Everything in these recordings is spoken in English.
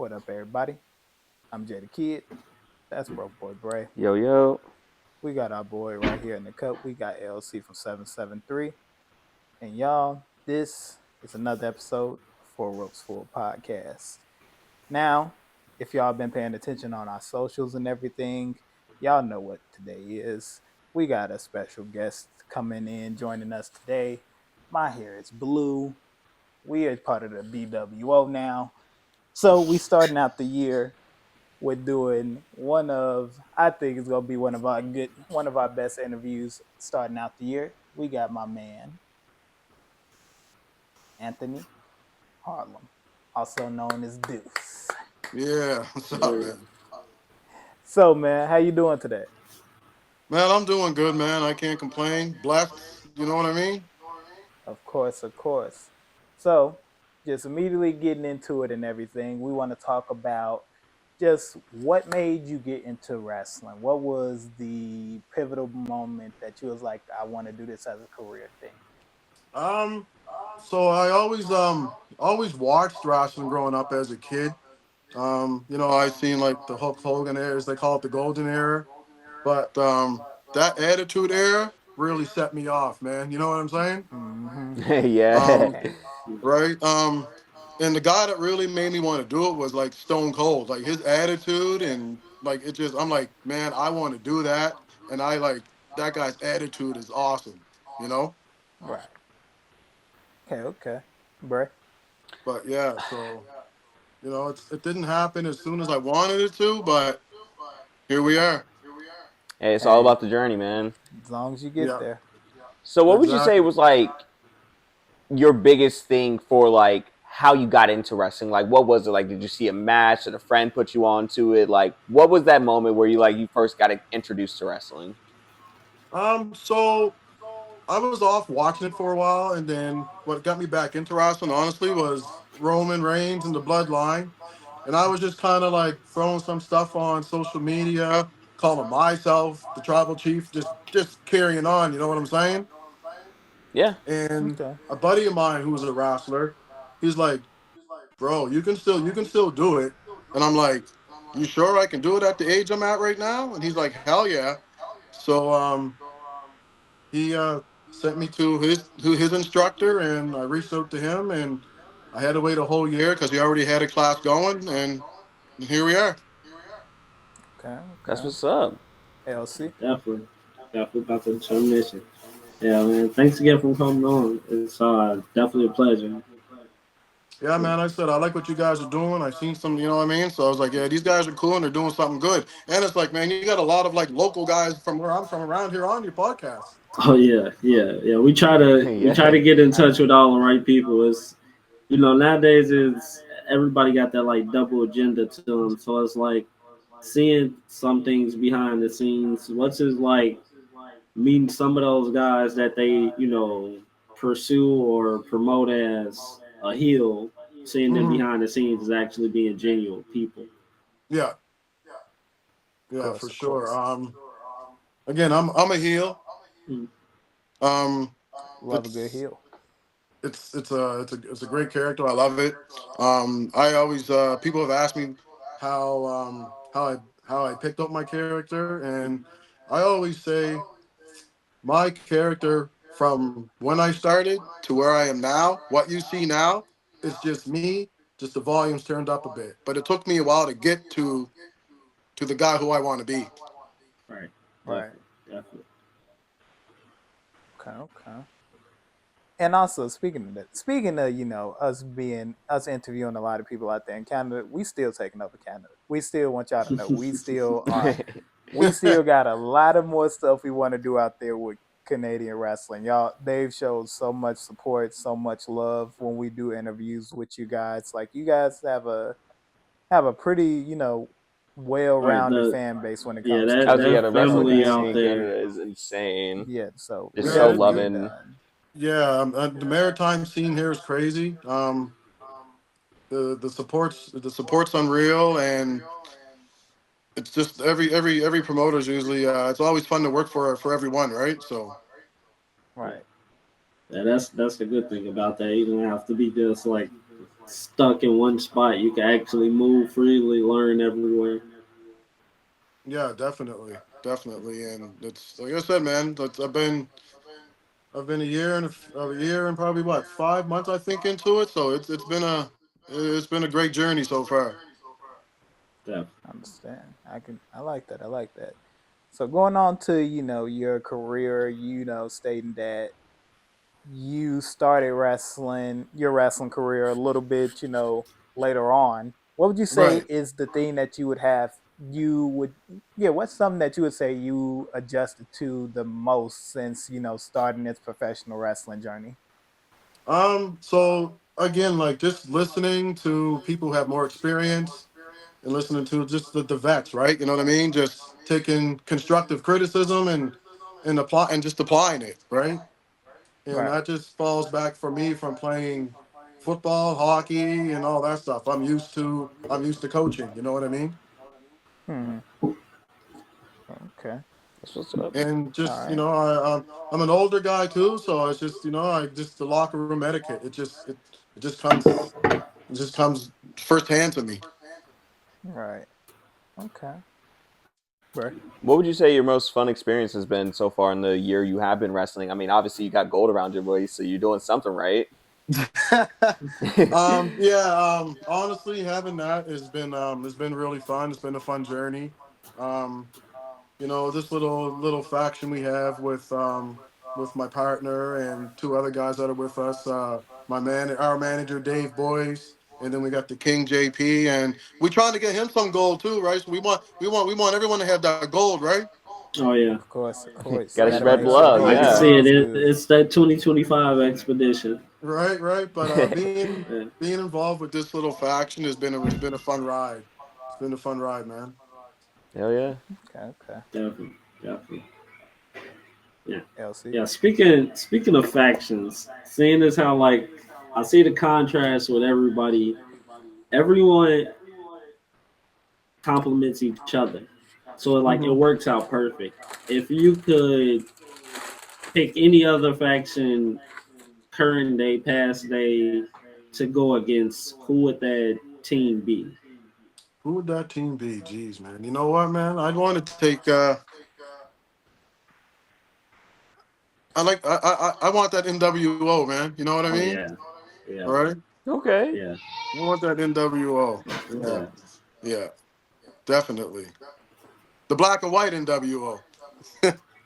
What up, everybody? I'm Jay the Kid. That's Broke Boy Bray. Yo, yo. We got our boy right here in the cup. We got LC from 773. And y'all, this is another episode of Four Ropes Full Podcast. Now, if y'all been paying attention on our socials and everything, y'all know what today is. We got a special guest coming in, joining us today. My hair is blue. We are part of the BWO now. So we starting out the year. We're doing one of I think it's gonna be one of our best interviews starting out the year. We got my man Anthony Harlem, also known as Deuce. Yeah, what's up, Yeah. man? So man, how you doing today? Man, I'm doing good, man. I can't complain. Blessed, you know what I mean? Of course, of course. So just immediately getting into it and everything, we want to talk about just what made you get into wrestling. What was the pivotal moment that you was like, I want to do this as a career thing? Um, so I always watched wrestling growing up as a kid. I seen like the Hulk Hogan era, as they call it, the golden era. But that attitude era really set me off, man. You know what I'm saying? Mm-hmm. Yeah. Um, right? And the guy that really made me want to do it was like Stone Cold. Like his attitude and like it just I'm like, man, I want to do that. And I like that guy's attitude is awesome, you know? Right. Okay, okay. Bray. But yeah, so it didn't happen as soon as I wanted it to, but here we are. Hey, it's all Hey, about the journey, man. as long as you get Yeah, there. So, what would you say exactly. was like your biggest thing for like how you got into wrestling? Like, what was it? Like, did you see a match? Did a friend put you on to it? Like, what was that moment where you first got introduced to wrestling? So I was off watching it for a while, and then what got me back into wrestling, honestly, was Roman Reigns and the Bloodline. And I was just kind of like throwing some stuff on social media, calling myself the Tribal Chief, just carrying on. You know what I'm saying? Yeah. And Okay. a buddy of mine who was a wrestler, he's like, "Bro, you can still do it." And I'm like, "You sure I can do it at the age I'm at right now?" And he's like, "Hell yeah!" So he sent me to his instructor, and I reached out to him, and I had to wait a whole year because he already had a class going, and here we are. Okay. That's Okay. what's up. LC. Definitely about the determination. Yeah, man. Thanks again for coming on. It's definitely a pleasure. Yeah, man. I said I like what you guys are doing. I seen some, you know what I mean. So I was like, yeah, these guys are cool and they're doing something good. And it's like, man, you got a lot of like local guys from where I'm from around here on your podcast. Oh yeah. We try to Yeah. get in touch with all the right people. It's nowadays it's everybody got that like double agenda to them. So it's like seeing some things behind the scenes. What's it like meeting some of those guys that they pursue or promote as a heel, seeing them Hmm. behind the scenes is actually being genuine people. Yeah, Of yeah, course, for of sure. course. Again, I'm a heel. Mm. Um, Love a good it's heel. it's a great character. I love it. I always people have asked me how I picked up my character, and I always say my character from when I started to where I am now, what you see now, is just me. Just the volume's turned up a bit, but it took me a while to get to the guy who I want to be. Right, Right. definitely. Okay, okay. And also speaking of that, speaking of us interviewing a lot of people out there in Canada, we still taking over Canada. We still want y'all to know we still got a lot of more stuff we want to do out there with Canadian wrestling. Y'all, they've showed so much support, so much love when we do interviews with you guys. Like you guys have a pretty, Right, well-rounded the fan base when it yeah comes that Oh, yeah, to that the what family wrestling you out scene in want. there. Canada is insane. Yeah, so It's so Man, definitely loving. done. yeah, the maritime scene here is crazy. The support's unreal, and it's just every promoter's usually it's always fun to work for everyone, right? So Right. Yeah, that's the good thing about that. You don't have to be just like stuck in one spot. You can actually move freely, learn everywhere. Yeah, definitely, definitely, and it's like I said, man. I've been a year and probably what 5 months I think into it. So it's been a great journey so far. Yeah. I understand. I like that. I like that. So going on to, your career, stating that you started your wrestling career a little bit, later on. What would you say Right. is the thing that you would yeah, what's something that you would say you adjusted to the most since, starting this professional wrestling journey? So again, like just listening to people who have more experience and listening to just the vets, right? You know what I mean? Just taking constructive criticism and just applying it, right? And Right. that just falls back for me from playing football, hockey, and all that stuff. I'm used to coaching. You know what I mean? Hmm. Okay. That's what's up. And All just right. I'm an older guy too, so it's just I just the locker room etiquette. It just comes firsthand to me. Right. Okay. Right. What would you say your most fun experience has been so far in the year you have been wrestling? I mean, obviously you got gold around your waist, so you're doing something right. Yeah. Honestly, having that has been really fun. It's been a fun journey. Um, this little faction we have with my partner and two other guys that are with us. Our manager Dave Boyce, and then we got the King JP, and we trying to get him some gold too, right? So we want everyone to have that gold, right? Oh yeah, Of course, of course. Got to Gotta spread make Got sure to the love, go, I can gold yeah. see it. is good. It's that 2025 expedition. right. But being Yeah, being involved with this little faction has been a fun ride. It's been a fun ride, man. Hell yeah. Okay, okay. definitely, definitely. Yeah, LC. yeah. Speaking of factions, seeing as how like I see the contrast with everybody. Everyone complements each other, so like it Mm-hmm. works out perfect. If you could pick any other faction, current day, past day, to go against, who would that team be? Who would that team be? Jeez, man. You know what, man? I'd want to take. I want that NWO, man. You know what I Oh mean? yeah, All yeah, right. Okay. yeah, I want that NWO. Yeah. yeah. Yeah. Definitely. The black and white NWO.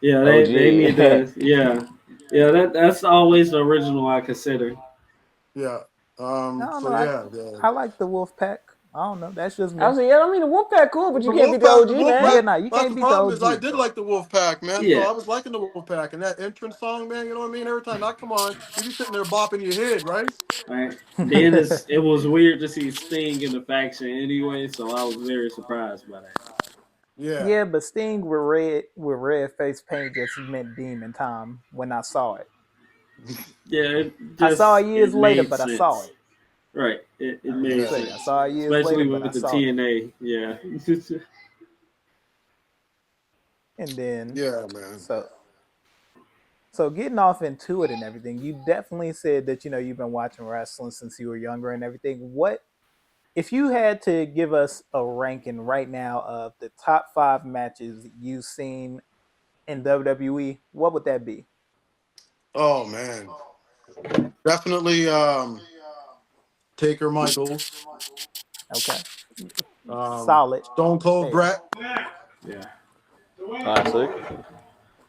Yeah, they OG. need to. Yeah, yeah. That's always the original. I consider. Yeah. I don't So know. yeah. I like the Wolf Pack. I don't know. That's just I me. was like, yeah, I mean, the Wolfpack cool, but The you can't beat Wolf the Pack, the OG, Wolf Yeah, man. Pack. nah, you That's can't the beat the problem is I OG. did like the Wolf Pack, man. So Yeah, I was liking the Wolf Pack and that entrance song, man. You know what I mean? Every time I come on, you be sitting there bopping your head, right? right. Then it was weird to see Sting in the faction anyway, so I was very surprised by that. Yeah. Yeah, but Sting with red face paint just meant demon time when I saw it. Yeah, I saw it it years later, made but I saw sense. it. Right, it I was gonna made Yeah. say I sense, saw it years especially later, but with I the saw it. TNA. Yeah, And then Yeah, man. so so getting off into it and everything, you definitely said that you've been watching wrestling since you were younger and everything. What if you had to give us a ranking right now of the top 5 matches you've seen in WWE? What would that be? Oh man. Definitely Taker Michaels. Okay, solid. Stone Cold Hey, Brett. yeah, Classic.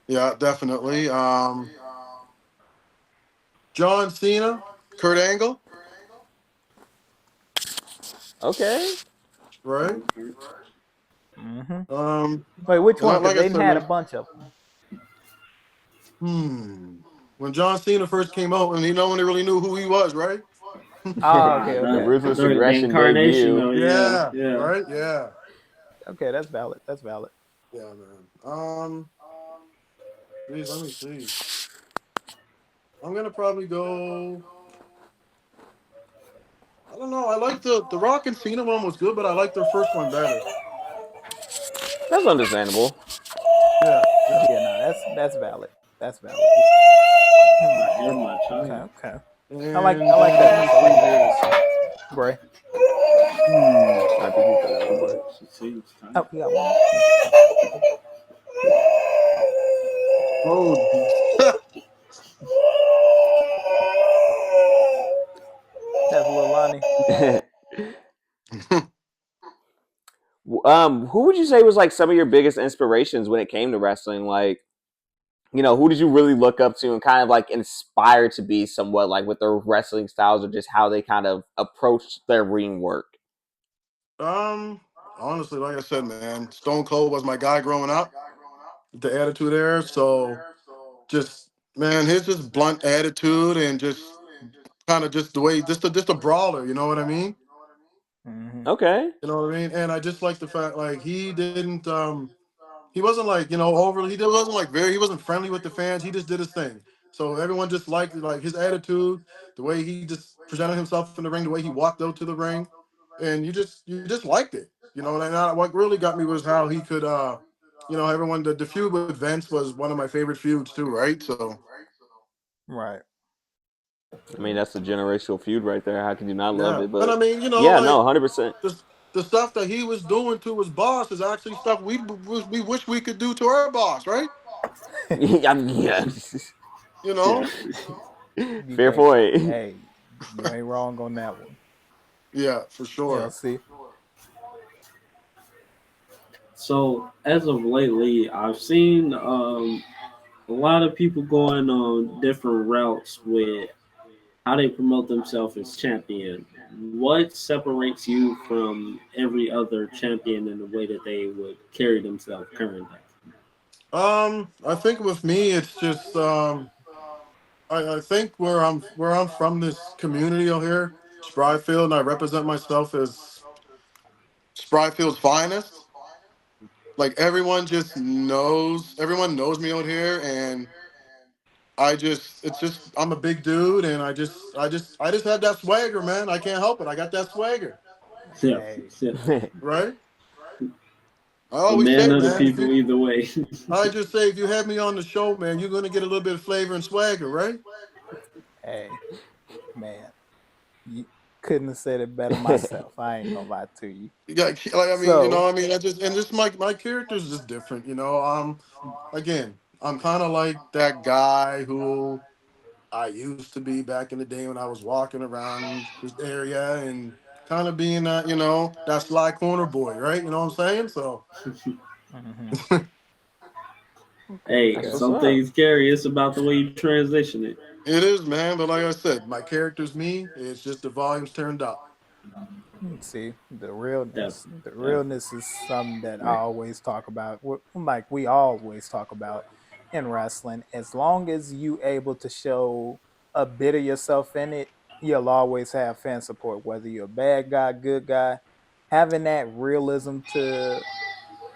Yeah, definitely. John Cena, Kurt Angle, Okay. right? mm-hmm. Um, Wait, which and one? Because like I they didn't said, had a man, bunch of them. when John Cena first came out, and no one really knew who he was, right? Oh, okay, The okay, Ruthless the Aggression incarnation debut. of yeah, Yeah, yeah. right. Yeah, okay. That's valid. That's valid. yeah, man. Please let me see. I'm gonna probably go. I don't know. I like the Rock and Cena one was good, but I like their first one better. That's understandable. Yeah, yeah, Yeah, no, that's valid. That's valid. Hmm. My ear, my Okay, child. okay. I like and I like let theirs. me I see like here. theirs. Bray. I think he thought that would work. She seems tired. Oh, we got one more. Oh, That's Lil Lonnie. Who would you say was like some of your biggest inspirations when it came to wrestling? Like, who did you really look up to and kind of like inspired to be somewhat like with their wrestling styles or just how they kind of approached their ring work? um, honestly, like I said, man, Stone Cold was my guy growing up. The attitude there, so just man, his just blunt attitude and just kind of just the way, just a brawler. You know what I mean? Mm-hmm. Okay. You know what I mean? And I just like the fact like he didn't he wasn't like overly wasn't like very he wasn't friendly with the fans. He just did his thing. So everyone just liked like his attitude, the way he just presented himself in the ring, the way he walked out to the ring, and you just liked it. And what really got me was how he could everyone the feud with Vince was one of my favorite feuds too, right? So Right. I mean, that's a generational feud right there. How can you not love yeah, it? and I But mean yeah, no, like 100%. the stuff that he was doing to his boss is actually stuff we wish we could do to our boss, right? Yeah. You Yeah. know? You Fair can't. point. Hey, you ain't wrong on that one. Yeah, for sure. LC. So as of lately, I've seen a lot of people going on different routes with how they promote themselves as champion. What separates you from every other champion in the way that they would carry themselves currently? I think with me, it's just I think where I'm from this community over here, Spryfield, and I represent myself as Spryfield's finest. Like everyone knows me out here, and it's just I'm a big dude, and I just have that swagger, man. I can't help it. I got that swagger, Yeah, Hey, yeah. right? I A always man say, of the man, people either way. I just say if you have me on the show, man, you're gonna get a little bit of flavor and swagger, right? hey, man. You couldn't have said it better myself. I ain't gonna lie to you. You got like I mean, So, I mean, I just and just my character's just different, again, I'm kind of like that guy who I used to be back in the day when I was walking around this area and kind of being that sly corner boy, right? You know what I'm saying? So hmm okay, Hey, That's okay. what's some up. things carry. It's about the way you transition it. it is, man. But like I said, my character's me. It's just the volume's turned up. See, the realness. Definitely, The definitely. realness is something that I Right. always talk about. Like we always talk about in wrestling. As long as you able to show a bit of yourself in it, you'll always have fan support. Whether you're a bad guy, good guy, having that realism to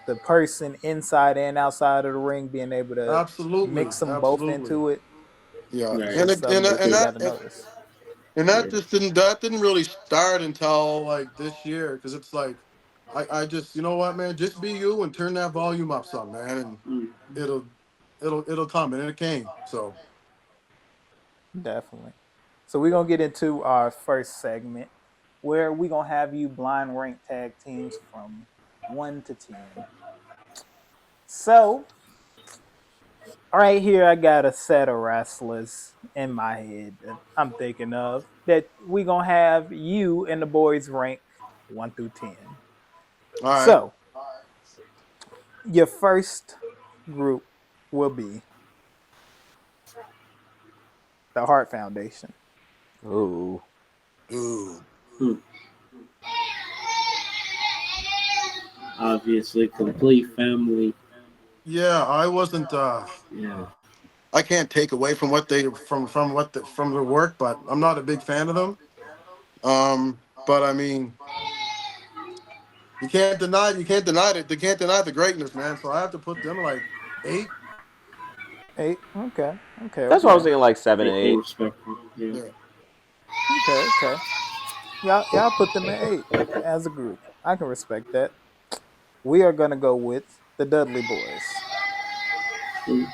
the person inside and outside of the ring, being able to Absolutely, mix them both absolutely. into it Yeah, Right. and is it, and something that and you Because got to that notice. and yeah. that didn't really start until like this year because it's like I just what, man, just be you and turn that volume up some, man, and Mm. it'll it'll come, and it came. So Definitely. So we're gonna get into our first segment where we're gonna have you blind rank tag teams from 1 to 10. So right here I got a set of wrestlers in my head that I'm thinking of that we're gonna have you and the boys rank 1 through 10. all right, So your first group will be the Hart Foundation. Ooh. ooh, Mm. Obviously, complete family. yeah, I wasn't. Yeah. I can't take away from what they from their work, but I'm not a big fan of them. But I mean, you can't deny the greatness, man. So I have to put them like 8. 8. Okay. Okay. That's what I Okay. was thinking, like 7 and A 8. respectful. Yeah. Yeah. Okay. Okay. Y'all put them at 8 as a group. I can respect that. We are gonna go with the Dudley Boys. Mm.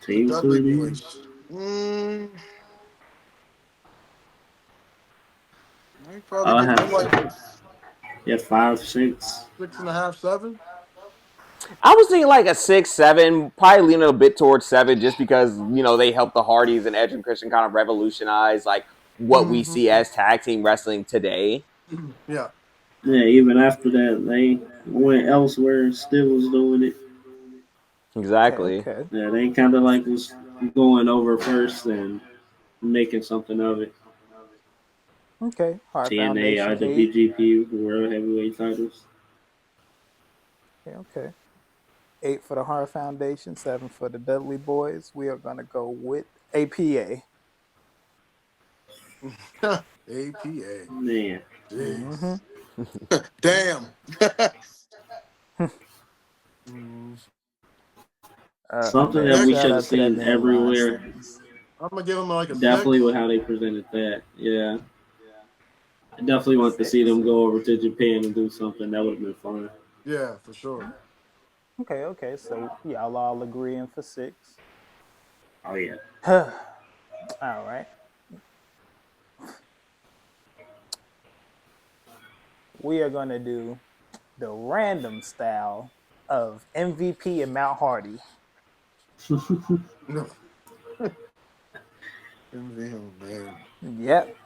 The Team Dudley Sweetie. boys. Mm, I probably I give them have like a yeah 5, 6. 6.5, 7. I was thinking like a 6, 7, probably leaning a bit towards 7, just because they helped the Hardys and Edge and Christian kind of revolutionize like what we see Mm-hmm. as tag team wrestling today. Yeah. Yeah, even after that, they went elsewhere and still was doing it. Okay, Exactly. okay, Yeah, they kind of like was going over first and making something of it. okay. Hard TNA, Foundation 8. IWGP, World Heavyweight titles. Okay, okay. 8 for the Hard Foundation, 7 for the Dudley Boys. We are gonna go with APA. APA. Man, Mm-hmm. Jeez. Damn. Mm, something that Man, we next, shout should have out to that seen man Ron everywhere. Simmons. I'm gonna give him like a Definitely 6. with how they presented that. Yeah, I definitely want to see 6. them go over to Japan and do something. That would have been fun. Yeah, for sure. Okay, okay. So y'all all agreeing for 6. Oh yeah. All right. We are gonna do the random style of MVP and Mount Hardy. No. Oh, man. Yep.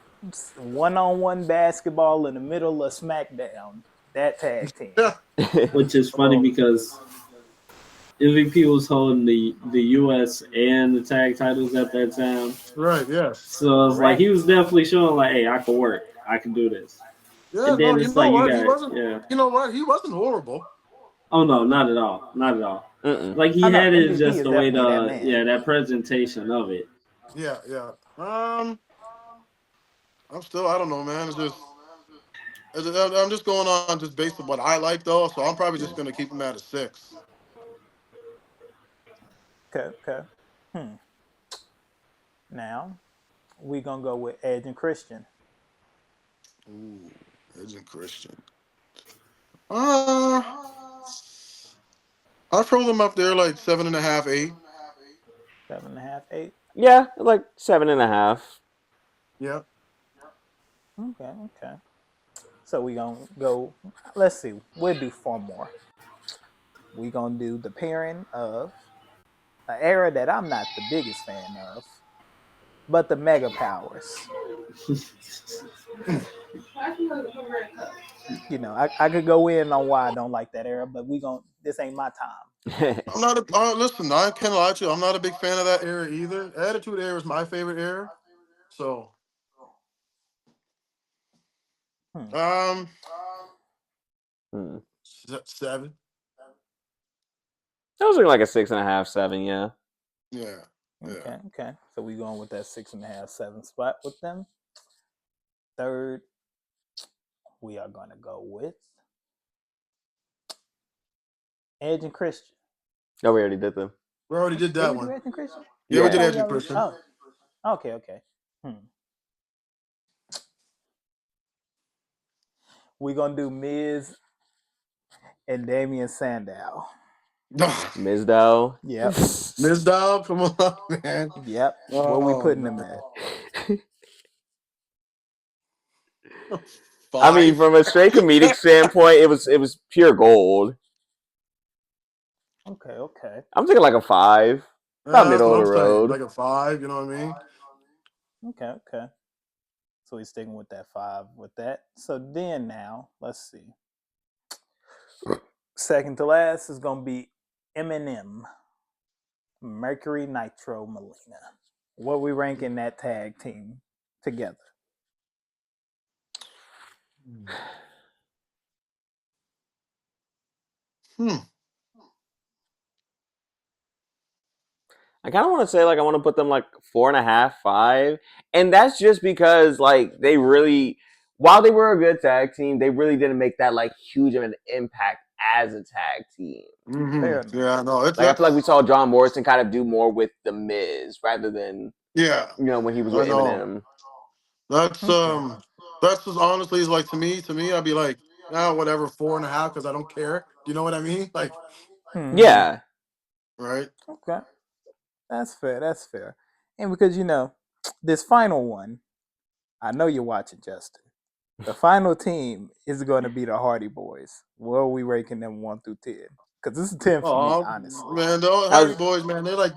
One-on-one basketball in the middle of SmackDown. That tag team. Which is funny Oh, because MVP was holding the U.S. and the tag titles at that time. right, yes. So it's like he Correct. was definitely showing like, hey, I can work, I can do this. Yeah, And no, then you it's know like you what? He got wasn't, yeah. you know what? He wasn't horrible. Oh no, not at all, not at all. Mm-mm. Like I he know had it MVP just is the way definitely that the man. that presentation of it. Yeah, yeah. I'm still, I don't know, man. I'm just going on just based on what I like, though. So I'm probably just gonna keep him at a 6. Okay, okay. Hmm. Now we gonna go with Edge and Christian. Ooh, Edge and Christian. Uh, I'll throw them up there like 7.5, 8. 7.5, 8. Yeah, like 7.5. Yeah. Okay, okay. So we gonna go. Let's see. We'll do 4 more. We gonna do the pairing of an era that I'm not the biggest fan of, but the Mega Powers. I could go in on why I don't like that era, but we gon' this ain't my time. I'm not listen, I can't lie to you. I'm not a big fan of that era either. Attitude era is my favorite era. So, Hmm. um, Hmm. 7. I was looking like a 6.5, 7. Yeah. Yeah. Yeah. Okay, okay. So we going with that 6.5, 7 spot with them. Third, we are gonna go with Edge and Christian. Oh, we already did them. We already did Did that we do one. Edge and Christian? Yeah, we I did Yeah. thought we Edge and already. Christian. Oh, okay, okay. Hmm. We gonna do Miz and Damian Sandow. Mizdow. Yep, Miss Dog, come on, man. yep. Where we Oh putting them man. at? I mean, 5. from a straight comedic standpoint, it was pure gold. Okay, okay, I'm thinking like a 5, about That's middle what of the I'm saying. road. Like a 5, you know what I mean? okay, okay. So he's sticking with that 5 with that. So then now, let's see. Second to last is gonna be Eminem, Mercury Nitro Melina. What we ranking that tag team together? Hmm. I kind of want to say like I want to put them like 4.5, 5, and that's just because like they really, while they were a good tag team, they really didn't make that like huge of an impact as a tag team. Fair Mm-hmm. enough. Yeah, no, it's Like I feel like that's we saw John Morrison kind of do more with the Miz rather than yeah. when he was I with know. Eminem. That's Okay. that's just honestly is like to me, I'd be like, whatever, 4.5, because I don't care. Do you know what I mean? Like, Mm-hmm. Yeah, right? Okay. That's fair. That's fair. And because this final one, I know you're watching, Justin. The final team is going to be the Hardy Boys. Where are we ranking them 1 through 10? Because this is 10 for me, Oh honestly. man, the I Hardy was Boys, man, they're like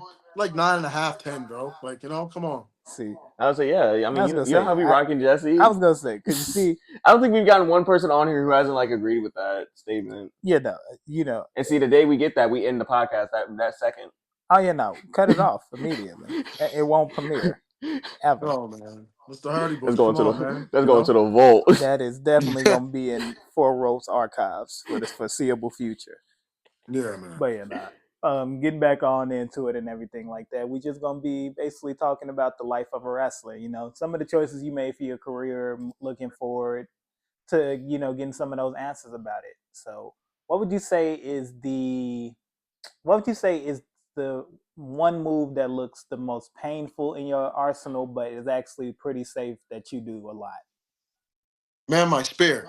9.5, 10, bro. Like, come on. See, I was like, yeah. I I mean, was gonna you know say, how we I, rocking I Jesse. was gonna say, because you see, I don't think we've gotten one person on here who hasn't like agreed with that statement. you know, you know, And see, the day we get that, we end the podcast that second. oh yeah, no, cut it off immediately. It won't premiere ever. Oh man, it's the Hardy Let's Boys. go Come into on, the man. let's go into the vault. That is definitely gonna be in Four Ropes archives for the foreseeable future. Yeah, man. But yeah, nah. Getting back on into it and everything like that, we just gonna be basically talking about the life of a wrestler. You know, some of the choices you made for your career, looking forward to getting some of those answers about it. So, what would you say is the what would you say is the one move that looks the most painful in your arsenal, but is actually pretty safe that you do a lot? Man, my spear.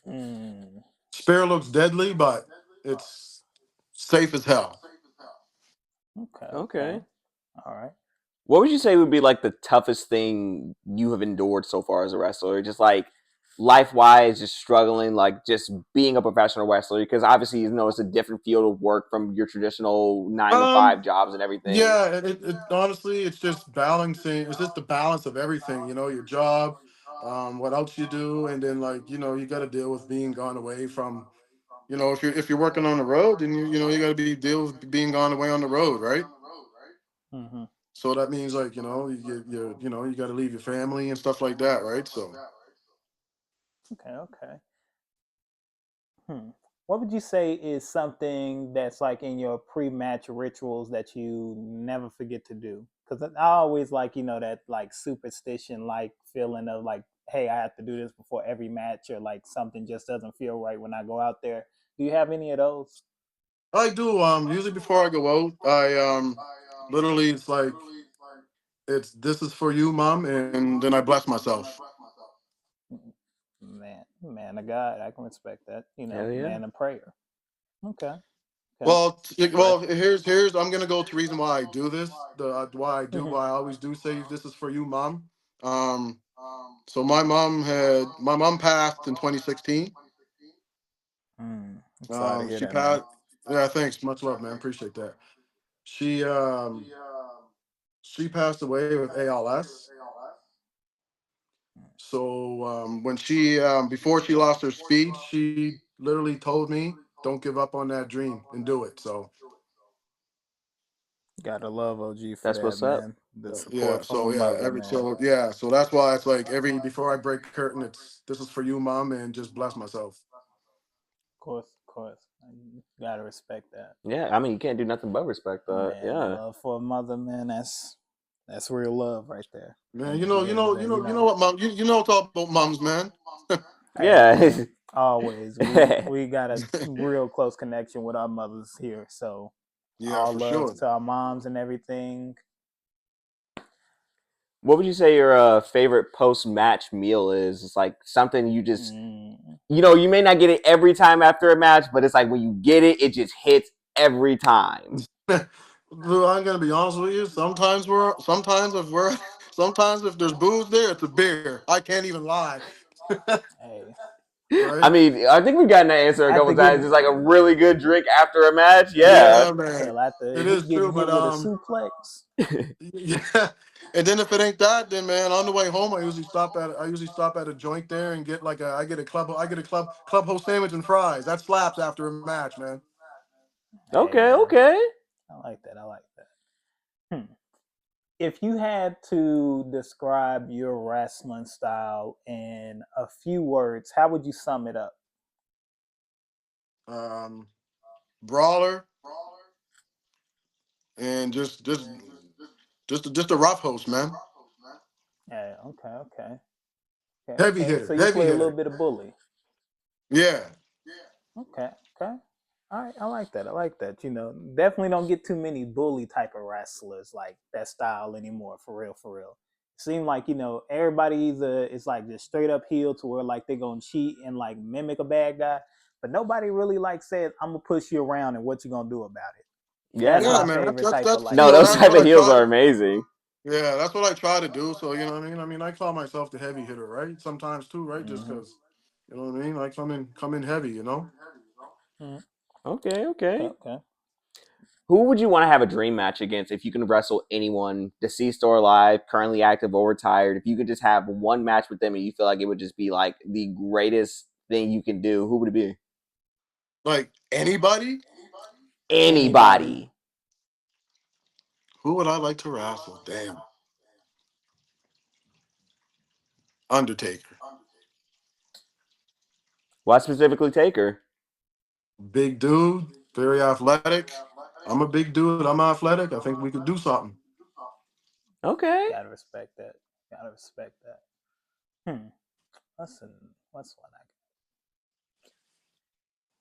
Mm, Spear looks deadly, but it's safe as hell. okay, okay, Okay. all right. What would you say would be like the toughest thing you have endured so far as a wrestler? Just like life wise, just struggling, like just being a professional wrestler? Because obviously, you know, it's a different field of work from your traditional 9 to 5 Um, jobs and everything. yeah, it honestly, it's just balancing. It's just the balance of everything. Your job, what else you do, and then like you got to deal with being gone away from. If you're working on the road, then you got to be deal with being gone away on the road, right? Mm-hmm. So that means like you got to leave your family and stuff like that, right? So Okay, okay. Hmm. What would you say is something that's like in your pre-match rituals that you never forget to do? Because I always like that like superstition like feeling of like, hey, I have to do this before every match, or like something just doesn't feel right when I go out there. Do you have any of those? I do. Usually before I go out, I literally it's this is for you, mom, and then I bless myself. Man of God, I can respect that. Hell yeah. Man of prayer. Okay, okay. Well, here's I'm gonna go to reason why I do this. The Mhm. why I always do say this is for you, mom. Um, so my mom passed in 2016. I'm sorry to hear She that, man. passed. Yeah, thanks. Much love, man. Appreciate that. She she passed away with ALS. So when she before she lost her speech, she literally told me, "Don't give up on that dream and do it." So Gotta love OG for That's that, what's up. man. The yeah, support from a so yeah, mother, man. so that's why it's like every before I break curtain, it's this is for you, mom, and just bless myself. Of course, of course. You gotta respect that. Yeah, I mean, you can't do nothing but respect that. Man, Yeah. love for a mother, man, that's real love right there. Man, At the end of the day, you know what, mom, you know it's all about moms, man. hey Yeah. man, always we got a real close connection with our mothers here. So Yeah, all for loves sure. to our moms and everything. What would you say your favorite post match meal is? It's like something you just, Mm, you may not get it every time after a match, but it's like when you get it, it just hits every time. Lou, I'm gonna be honest with you. Sometimes if there's booze there, it's a beer. I can't even lie. hey, I Right? mean, I think we've gotten that answer a after couple times. getting It's like a really good drink after a match. Yeah. Yeah, man. hell after It is getting true, hit but with a suplex. yeah. And then if it ain't that, then man, on the way home, I usually stop at a joint there and get I get a clubhouse sandwich and fries. That slaps after a match, man. Hey Okay, man, okay. I like that. I like that. If you had to describe your wrestling style in a few words, how would you sum it up? Um, Brawler and just a rough host, man. Yeah, okay, okay, okay, Heavy okay. hitter, So you heavy play a little hitter. bit of bully. Yeah. Okay, okay. All right, I like that. I like that. Definitely don't get too many bully type of wrestlers like that style anymore. For real, for real. Seem like everybody either is like just straight up heel to where like they gonna cheat and like mimic a bad guy, but nobody really like says I'm gonna push you around and what you gonna do about it. Yeah, That's Yeah, my no. man. favorite type of That's like No, those that's type what of I heel. heels try are to. amazing. Yeah, that's what I try to do. So you know what I mean. I mean, I call myself the heavy hitter, right? Sometimes too, right? Just Mm-hmm. because, you know what I mean. I come in heavy, you know. Mm-hmm. Okay, okay. Okay. Who would you want to have a dream match against if you can wrestle anyone, deceased or alive, currently active or retired? If you could just have one match with them and you feel like it would just be like the greatest thing you can do, who would it be? Like anybody, Anybody. Anybody. who would I like to wrestle? Damn, Undertaker, Why specifically Taker? big dude, very athletic. I'm a big dude. I'm athletic. I think we could do something. Okay. Gotta respect that. Gotta respect that. Hmm. Listen, what's one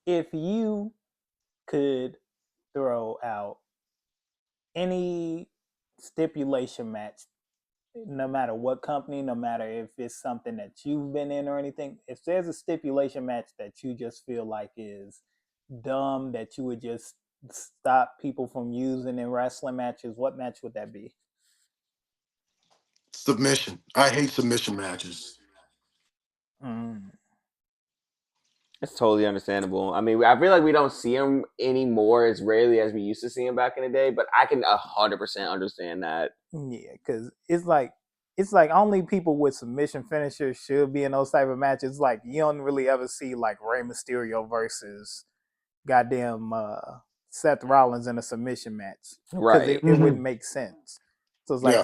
if you could throw out any stipulation match, no matter what company, no matter if it's something that you've been in or anything, if there's a stipulation match that you just feel like is dumb, that you would just stop people from using in wrestling matches, what match would that be? Submission. I hate submission matches. Mm. It's totally understandable. I mean, I feel like we don't see them anymore as rarely as we used to see them back in the day, but I can 100% understand that. Yeah, because it's like only people with submission finishers should be in those type of matches. Like you don't really ever see like Rey Mysterio versus goddamn Seth Rollins in a submission match because it, Right. it wouldn't Hmm. make sense. So it's like Yeah,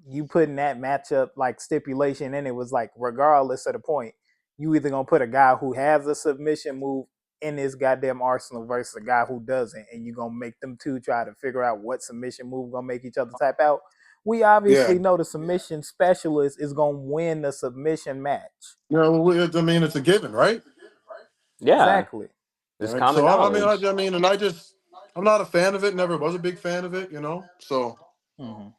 you putting that matchup like stipulation and it was like regardless of the point, you either gonna put a guy who has a submission move in his goddamn arsenal versus a guy who doesn't, and you gonna make them two try to figure out what submission move gonna make each other tap out. We yeah. obviously know the submission specialist is gonna win the submission match. You know, I mean, it's a given, right? Yeah. Exactly. It's Right. common So knowledge. I mean, and I'm not a fan of it. Never was a big fan of it. You know. So, Mm-hmm.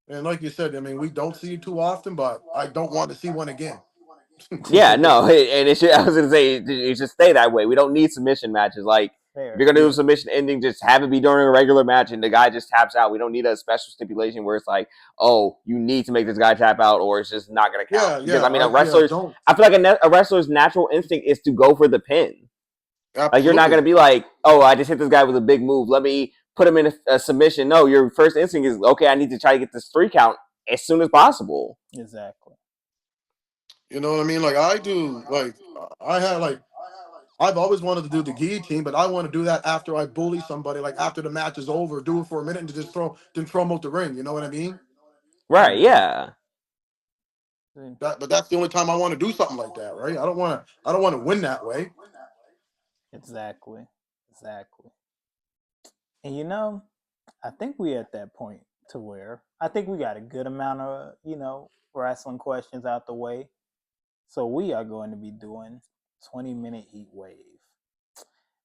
and like you said, I mean, we don't see it too often, but I don't want to see one again. Yeah, no, and it should. I was gonna say it should stay that way. We don't need submission matches. Like if Fair. you're gonna do a Yeah. submission ending, just have it be during a regular match, and the guy just taps out. We don't need a special stipulation where it's like, oh, you need to make this guy tap out, or it's just not gonna count. Yeah. Because Yeah. I mean, a Right. Yeah. wrestler's. Don't. I feel like a wrestler's natural instinct is to go for the pin. Like you're not gonna Absolutely. be like, oh, I just hit this guy with a big move. Let me put him in a submission. No, your first instinct is okay. I need to try to get this 3 count as soon as possible. Exactly. You know what I mean? Like I do. Like I had like I've always wanted to do the guillotine, but I want to do that after I bully somebody. Like after the match is over, do it for a minute and just throw them out the ring. You know what I mean? Right? Mm-hmm. Yeah. But that's the only time I want to do something like that, right? I don't want to win that way. Exactly. Exactly. And I think we at that point to where I think we got a good amount of, wrestling questions out the way. So we are going to be doing 20-minute heat wave.